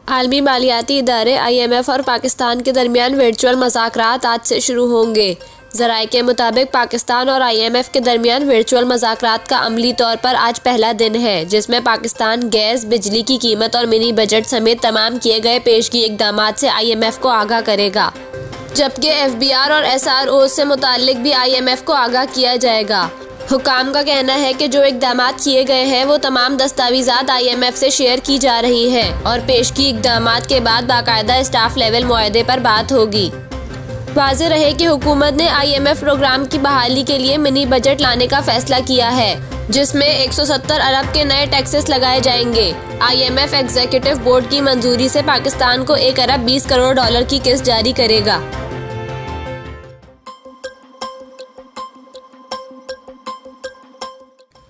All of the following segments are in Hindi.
आलमी मालियाती इदारे IMF और पाकिस्तान के दरमियान वर्चुअल मुज़ाकरात आज से शुरू होंगे। ज़राए के मुताबिक पाकिस्तान और IMF के दरमियान वर्चुअल मुज़ाकरात का अमली तौर पर आज पहला दिन है, जिसमें पाकिस्तान गैस, बिजली की कीमत और मिनी बजट समेत तमाम किए गए पेशगी इक़दामात से IMF को आगाह करेगा, जबकि FBR और SRO से मुताल्लिक भी IMF को आगाह किया जाएगा। हुकाम का कहना है कि जो इक़दामात किए गए हैं वो तमाम दस्तावेज़ात IMF से शेयर की जा रही हैं और पेशगी इक़दामात के बाद बाकायदा स्टाफ लेवल मुआहदे पर बात होगी। वाज़ेह रहे कि हुकूमत ने IMF प्रोग्राम की बहाली के लिए मिनी बजट लाने का फैसला किया है, जिसमें 170 अरब के नए टैक्सेस लगाए जाएंगे। IMF एग्जीक्यूटिव बोर्ड की मंजूरी से पाकिस्तान को 1 अरब 20 करोड़ डॉलर की किस्त जारी करेगा।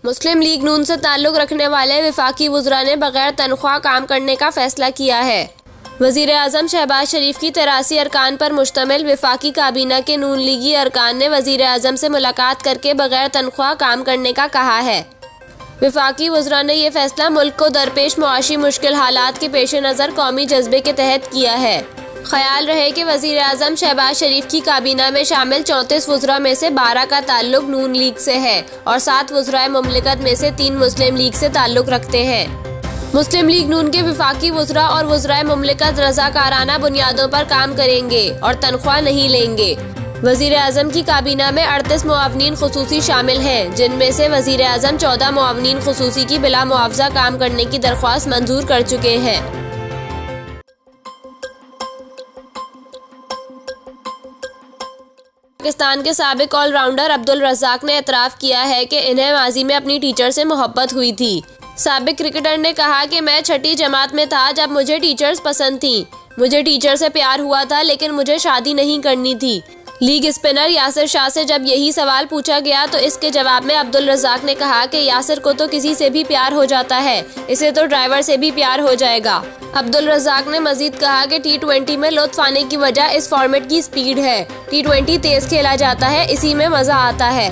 मुस्लिम लीग नून से ताल्लुक़ रखने वाले वफाकी वज़रा ने बगैर तनख्वाह काम करने का फैसला किया है। वज़ीर आज़म शहबाज शरीफ की 83 अरकान पर मुश्तमिल वफाकी काबीना के नून लीगी अरकान ने वज़ीर आज़म से मुलाकात करके बगैर तनख्वाह काम करने का कहा है। वफाकी वज़रा ने यह फैसला मुल्क को दरपेश मुआशी मुश्किल हालात के पेश नज़र कौमी जज्बे के तहत किया है। ख्याल रहे कि वज़ीर आज़म शहबाज शरीफ की काबीना में शामिल 34 वज़रा में से 12 का ताल्लुक नून लीग से है और 7 वज़राए मुमलिकत में से 3 मुस्लिम लीग से ताल्लुक रखते हैं। मुस्लिम लीग नून के वफाकी वज़रा और वज़राए मुमलिकत रज़ाकाराना बुनियादों पर काम करेंगे और तनख्वाह नहीं लेंगे। वज़ीर आज़म की काबीना में 38 मुआवनीन खुसूसी शामिल हैं, जिनमें से वज़ीर आज़म 14 मुआवनीन खुसूसी की बिला मुआवजा काम करने की दरख्वास्त मंजूर कर चुके हैं। पाकिस्तान के साबिक ऑलराउंडर अब्दुल रज़ाक ने एतराफ़ किया है कि इन्हें माजी में अपनी टीचर से मोहब्बत हुई थी। साबिक क्रिकेटर ने कहा कि मैं 6ठी जमात में था जब मुझे टीचर्स पसंद थीं। मुझे टीचर से प्यार हुआ था, लेकिन मुझे शादी नहीं करनी थी। लीग स्पिनर यासिर शाह से जब यही सवाल पूछा गया तो इसके जवाब में अब्दुल रज़ाक ने कहा कि यासिर को तो किसी से भी प्यार हो जाता है, इसे तो ड्राइवर से भी प्यार हो जाएगा। अब्दुल रज़ाक ने मजीद कहा कि T20 में लुत्फ आने की वजह इस फॉर्मेट की स्पीड है। T20 तेज खेला जाता है, इसी में मजा आता है।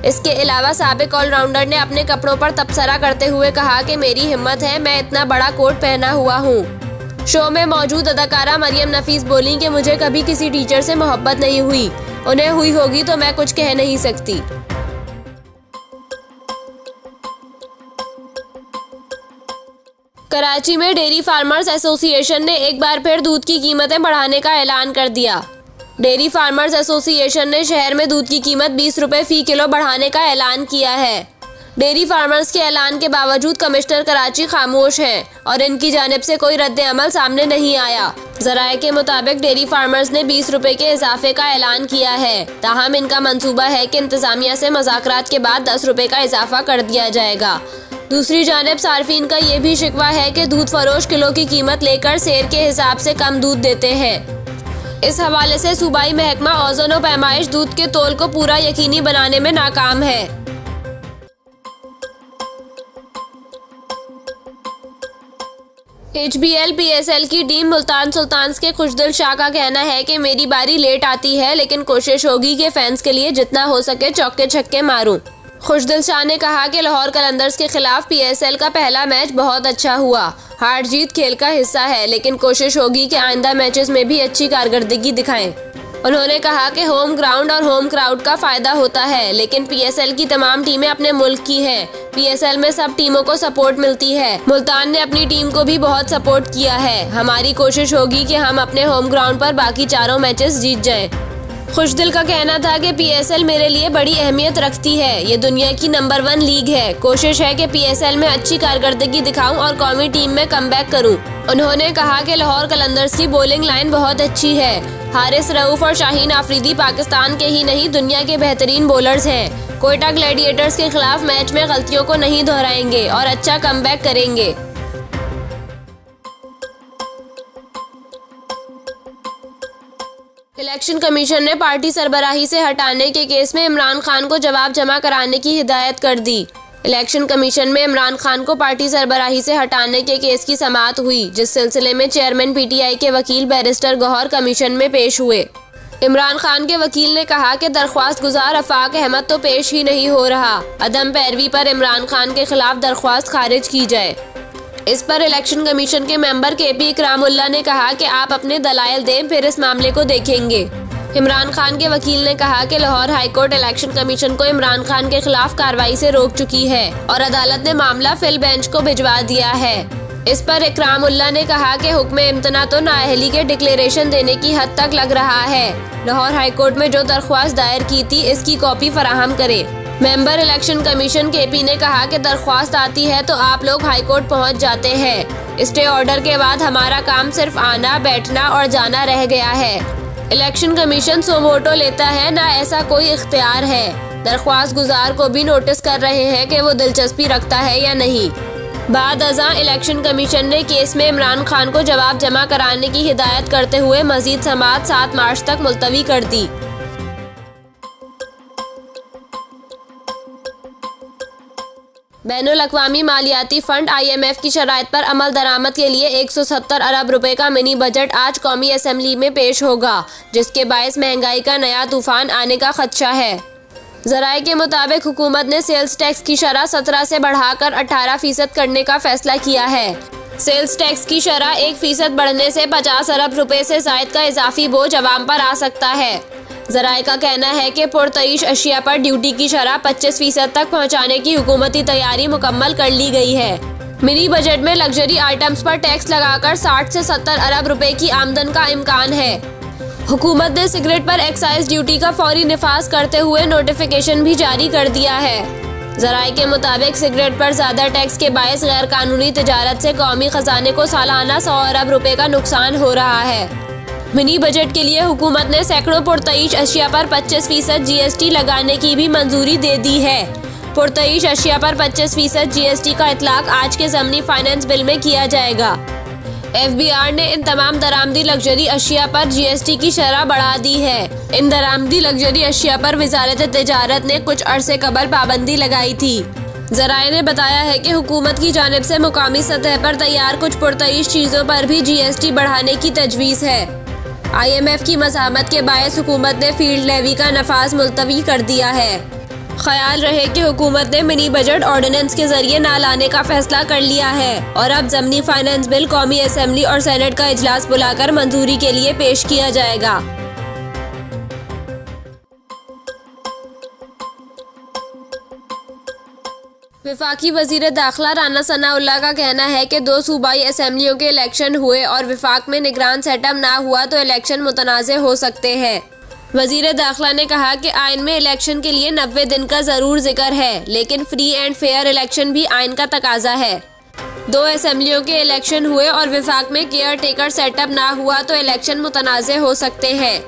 इसके अलावा साबिक ऑलराउंडर ने अपने कपड़ों पर तबसरा करते हुए कहा कि मेरी हिम्मत है, मैं इतना बड़ा कोट पहना हुआ हूँ। शो में मौजूद अदाकारा मरियम नफीस बोली कि मुझे कभी किसी टीचर से मोहब्बत नहीं हुई, उन्हें हुई होगी तो मैं कुछ कह नहीं सकती। कराची में डेयरी फार्मर्स एसोसिएशन ने एक बार फिर दूध की कीमतें बढ़ाने का ऐलान कर दिया। डेयरी फार्मर्स एसोसिएशन ने शहर में दूध की कीमत 20 रुपए फी किलो बढ़ाने का ऐलान किया है। डेयरी फार्मर्स के ऐलान के बावजूद कमिश्नर कराची खामोश हैं और इनकी जानिब से कोई रद्द अमल सामने नहीं आया। ज़राए के मुताबिक डेयरी फार्मर्स ने 20 रुपए के इजाफे का ऐलान किया है, ताहम इनका मंसूबा है कि इंतजामिया से मुज़ाकरात के बाद 10 रुपए का इजाफा कर दिया जाएगा। दूसरी जानिब सार्फिन का ये भी शिकवा है कि दूध फरोश किलो की कीमत लेकर सेर के हिसाब से कम दूध देते हैं। इस हवाले से सूबाई महकमा औज़न व पैमाइश दूध के तोल को पूरा यकीनी बनाने में नाकाम है। HBL PSL की टीम मुल्तान सुल्तान्स के खुशदिल शाह का कहना है कि मेरी बारी लेट आती है, लेकिन कोशिश होगी कि फैंस के लिए जितना हो सके चौके छक्के मारूं। खुशदिल शाह ने कहा कि लाहौर कलंदर्स के खिलाफ PSL का पहला मैच बहुत अच्छा हुआ। हार जीत खेल का हिस्सा है, लेकिन कोशिश होगी कि आइंदा मैचेस में भी अच्छी कारकर्दगी दिखाएं। उन्होंने कहा कि होम ग्राउंड और होम क्राउड का फायदा होता है, लेकिन PSL की तमाम टीमें अपने मुल्क की हैं। PSL में सब टीमों को सपोर्ट मिलती है। मुल्तान ने अपनी टीम को भी बहुत सपोर्ट किया है। हमारी कोशिश होगी कि हम अपने होम ग्राउंड पर बाकी चारों मैचेस जीत जाएं। खुशदिल का कहना था कि PSL मेरे लिए बड़ी अहमियत रखती है, ये दुनिया की नंबर 1 लीग है। कोशिश है कि PSL में अच्छी कारकर्दगी दिखाऊं और कौमी टीम में कमबैक करूं। उन्होंने कहा कि लाहौर कलंदर्स की बॉलिंग लाइन बहुत अच्छी है। हारिस रऊफ और शाहीन आफरीदी पाकिस्तान के ही नहीं दुनिया के बेहतरीन बॉलर्स हैं। कोयटा ग्लैडिएटर्स के खिलाफ मैच में गलतियों को नहीं दोहराएंगे और अच्छा कमबैक करेंगे। इलेक्शन कमीशन ने पार्टी सरबराही से हटाने के केस में इमरान खान को जवाब जमा कराने की हिदायत कर दी। इलेक्शन कमीशन में इमरान खान को पार्टी सरबराही से हटाने के केस की समाअत हुई, जिस सिलसिले में चेयरमैन PTI के वकील बैरिस्टर गौहर कमीशन में पेश हुए। इमरान खान के वकील ने कहा कि दरख्वास्त गुजार अफाक अहमद तो पेश ही नहीं हो रहा, अदम पैरवी पर इमरान खान के खिलाफ दरख्वास्त खारिज की जाए। इस पर इलेक्शन कमीशन के मेंबर केपी इकरामुल्लाह ने कहा कि आप अपने दलाइल दें, फिर इस मामले को देखेंगे। इमरान खान के वकील ने कहा कि लाहौर हाईकोर्ट इलेक्शन कमीशन को इमरान खान के खिलाफ कार्रवाई से रोक चुकी है और अदालत ने मामला फिल बेंच को भिजवा दिया है। इस पर इकरामुल्लाह ने कहा कि हुक्म इम्तना तो नाअहली के डिक्लेरेशन देने की हद तक लग रहा है। लाहौर हाईकोर्ट में जो दरख्वास्त दायर की थी, इसकी कॉपी फराहम करे। मेंबर इलेक्शन कमीशन केपी ने कहा कि दरख्वास्त आती है तो आप लोग हाईकोर्ट पहुंच जाते हैं। स्टे ऑर्डर के बाद हमारा काम सिर्फ आना, बैठना और जाना रह गया है। इलेक्शन कमीशन सोमोटो लेता है, ना ऐसा कोई इख्तियार है। दरख्वास्त गुजार को भी नोटिस कर रहे हैं कि वो दिलचस्पी रखता है या नहीं। बाद अज़ां इलेक्शन कमीशन ने केस में इमरान खान को जवाब जमा कराने की हिदायत करते हुए मजीद समाअत 7 मार्च तक मुलतवी कर दी। बैनुल अक़वामी मालियाती फंड IMF की शराइत पर अमल दरामद के लिए 170 अरब रुपए का मिनी बजट आज कौमी असम्बली में पेश होगा, जिसके बायस महंगाई का नया तूफान आने का खदशा है। ज़राए के मुताबिक हुकूमत ने सेल्स टैक्स की शरह 17 से बढ़ाकर 18% करने का फैसला किया है। सेल्स टैक्स की शरह 1% बढ़ने से 50 अरब रुपए से ज़ायद का इजाफी बोझ अवाम पर आ सकता है। ज़राए का कहना है कि पुरतईश अशिया पर ड्यूटी की शरह 25% तक पहुँचाने की हुकूमती तैयारी मुकम्मल कर ली गई है। मिनी बजट में लग्जरी आइटम्स पर टैक्स लगाकर 60 से 70 अरब रुपए की आमदन का इम्कान है। हुकूमत ने सिगरेट पर एक्साइज ड्यूटी का फौरी निफाज करते हुए नोटिफिकेशन भी जारी कर दिया है। ज़राए के मुताबिक सिगरेट पर ज्यादा टैक्स के बायस गैर कानूनी तिजारत से कौमी खजाने को सालाना 100 अरब रुपए का नुकसान हो रहा है। मिनी बजट के लिए हुकूमत ने सैकड़ों पुरतईश अशिया पर 25% GST लगाने की भी मंजूरी दे दी है। पुरतईश अशिया पर 25% GST का इतलाक आज के ज़मनी फाइनेंस बिल में किया जाएगा। FBR ने इन तमाम दरामदी लग्जरी अशिया पर GST की शरह बढ़ा दी है। इन दरामदी लग्जरी अशिया पर वजारत तिजारत ने कुछ अरसे कबल पाबंदी लगाई थी। ज़राए ने बताया है कि हुकूमत की जानिब से मुकामी सतह पर तैयार कुछ पुरतईश चीज़ों पर भी GST बढ़ाने की तजवीज़ है। IMF की मज़ाहमत के बायस हुकूमत ने फील्ड लेवी का नफाज मुलतवी कर दिया है। ख्याल रहे कि हुकूमत ने मिनी बजट ऑर्डिनेंस के जरिए ना लाने का फैसला कर लिया है और अब ज़मनी फाइनेंस बिल कौमी असम्बली और सेनेट का इजलास बुलाकर मंजूरी के लिए पेश किया जाएगा। वफाकी वजीर दाखिला राना सनाउल्लाह का कहना है कि 2 सूबाई असम्बलियों के इलेक्शन हुए और विफाक में निगरान सेटअप ना हुआ तो इलेक्शन मुतनाज़े हो सकते हैं। वजीर दाखिला ने कहा कि आइन में इलेक्शन के लिए 90 दिन का ज़रूर जिक्र है, लेकिन फ्री एंड फेयर इलेक्शन भी आइन का तकाजा है। 2 असम्बलियों के इलेक्शन हुए और विफाक में केयर टेकर सेटअप ना हुआ तो इलेक्शन मुतनाज़े हो सकते हैं।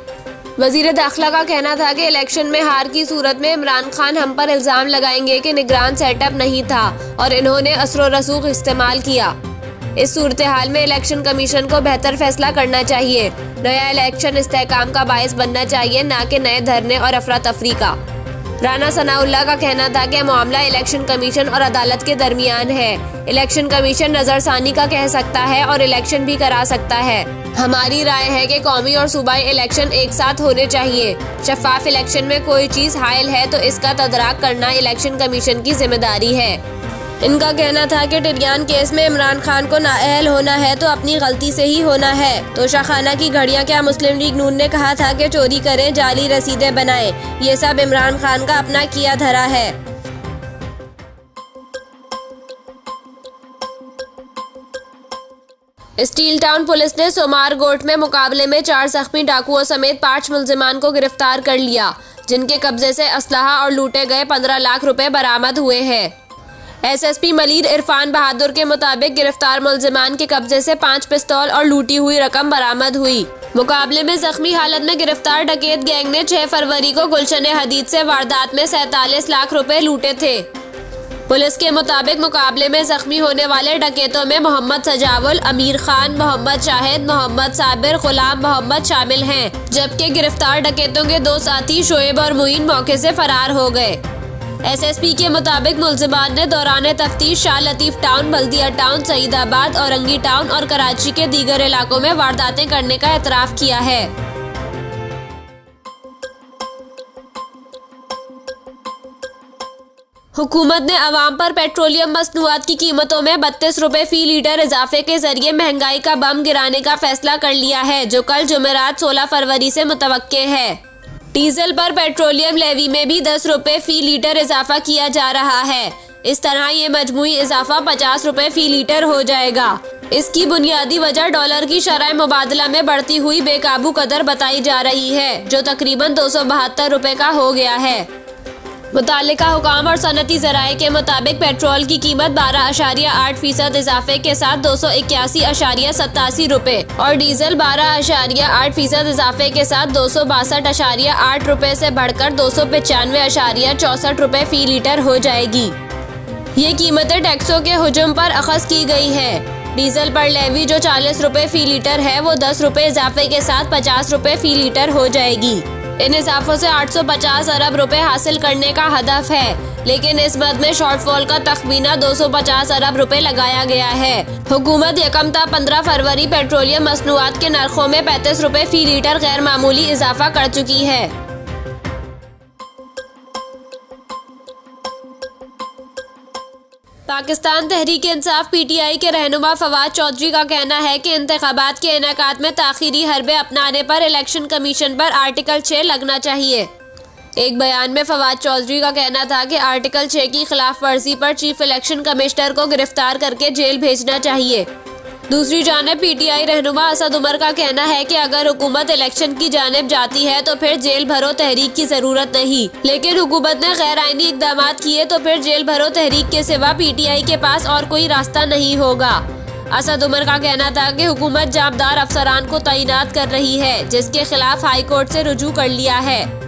वजीर दाखिला का कहना था कि इलेक्शन में हार की सूरत में इमरान खान हम पर इल्ज़ाम लगाएंगे कि निगरान सेटअप नहीं था और इन्होंने असर रसूख इस्तेमाल किया। इस सूरत हाल में इलेक्शन कमीशन को बेहतर फैसला करना चाहिए। नया इलेक्शन इस्तेहकाम का बायस बनना चाहिए, ना कि नए धरने और अफरा तफरी का। राना सनाउल्लाह का कहना था कि मामला इलेक्शन कमीशन और अदालत के दरमियान है। इलेक्शन कमीशन नजरसानी का कह सकता है और इलेक्शन भी करा सकता है। हमारी राय है कि कौमी और सूबाई इलेक्शन एक साथ होने चाहिए। शफाफ इलेक्शन में कोई चीज़ हायल है तो इसका तदराक करना इलेक्शन कमीशन की जिम्मेदारी है। इनका कहना था कि टिरियान केस में इमरान खान को नाअहल होना है तो अपनी गलती से ही होना है। तो शाखाना की घड़ियां क्या मुस्लिम लीग नून ने कहा था कि चोरी करें, जाली रसीदें बनाएं, ये सब इमरान खान का अपना किया धरा है। स्टील टाउन पुलिस ने सोमार गोट में मुकाबले में 4 जख्मी डाकुओं समेत 5 मुल्जिमान को गिरफ्तार कर लिया, जिनके कब्जे से असलहा और लूटे गए 15 लाख रुपए बरामद हुए हैं। SSP मलीर इरफान बहादुर के मुताबिक गिरफ्तार मुल्जिमान के कब्जे से 5 पिस्तौल और लूटी हुई रकम बरामद हुई। मुकाबले में जख्मी हालत में गिरफ्तार डकैत गैंग ने 6 फरवरी को गुलशन हदीद से वारदात में 47 लाख रुपए लूटे थे। पुलिस के मुताबिक मुकाबले में जख्मी होने वाले डकैतों में मोहम्मद सजावुल, अमीर खान, मोहम्मद शाहिद, मोहम्मद साबिर, गुलाम मोहम्मद शामिल हैं, जबकि गिरफ्तार डकैतों के 2 साथी शोएब और मुईन मौके से फरार हो गए। SSP के मुताबिक मुल्जिमान ने दौरान तफ्तीश शाह लतीफ टाउन, बल्दिया टाउन, सईदाबाद, औरंगी टाउन और कराची के दीगर इलाकों में वारदातें करने का एतराफ़ किया है। हुकूमत ने अवाम पर पेट्रोलियम मसनूआत की कीमतों में 32 रुपए फी लीटर इजाफे के जरिए महंगाई का बम गिराने का फैसला कर लिया है, जो कल जुमेरात 16 फरवरी से मुतवक्के है। डीजल पर पेट्रोलियम लेवी में भी 10 रुपए फी लीटर इजाफा किया जा रहा है। इस तरह ये मजमूई इजाफा 50 रुपए फी लीटर हो जाएगा। इसकी बुनियादी वजह डॉलर की शरह मुबादला में बढ़ती हुई बेकाबू कदर बताई जा रही है, जो तकरीबन 272 रुपए का हो गया है। मुतालिका हुकाम और सनती ज़राए के मुताबिक पेट्रोल की कीमत 12.8% इजाफे के साथ 281.87 रुपए और डीजल 12.8% इजाफे के साथ 262.8 रुपए से बढ़कर 295.64 रुपए फी लीटर हो जाएगी। ये कीमतें टैक्सों के हुजूम पर अखज़ की गई है। डीजल पर लेवी जो 40 रुपए फी लीटर है, वो 10 रुपए इजाफे के साथ 50 रुपए फी लीटर हो जाएगी। इन इजाफों से 850 अरब रुपए हासिल करने का हदफ है, लेकिन इस मद में शॉर्टफॉल का तखमीना 250 अरब रुपए लगाया गया है। हुकूमत यकम ता 15 फरवरी पेट्रोलियम मसनूआत के नरखों में 35 रुपए फी लीटर गैर मामूली इजाफा कर चुकी है। पाकिस्तान तहरीक-ए-इंसाफ PTI के रहनुमा फवाद चौधरी का कहना है कि इंतखाबात के इनेकाद में ताखीरी हरबे अपनाने पर इलेक्शन कमीशन पर आर्टिकल 6 लगना चाहिए। एक बयान में फवाद चौधरी का कहना था कि आर्टिकल 6 की खिलाफ वर्जी पर चीफ इलेक्शन कमिश्नर को गिरफ्तार करके जेल भेजना चाहिए। दूसरी जानिब PTI रहनुमा असद उमर का कहना है कि अगर हुकूमत इलेक्शन की जानिब जाती है तो फिर जेल भरो तहरीक की जरूरत नहीं, लेकिन हुकूमत ने गैर आईनी इकदाम किए तो फिर जेल भरो तहरीक के सिवा PTI के पास और कोई रास्ता नहीं होगा। असद उमर का कहना था कि हुकूमत जाबदार अफसरान को तैनात कर रही है, जिसके खिलाफ हाई कोर्ट से रुजू कर लिया है।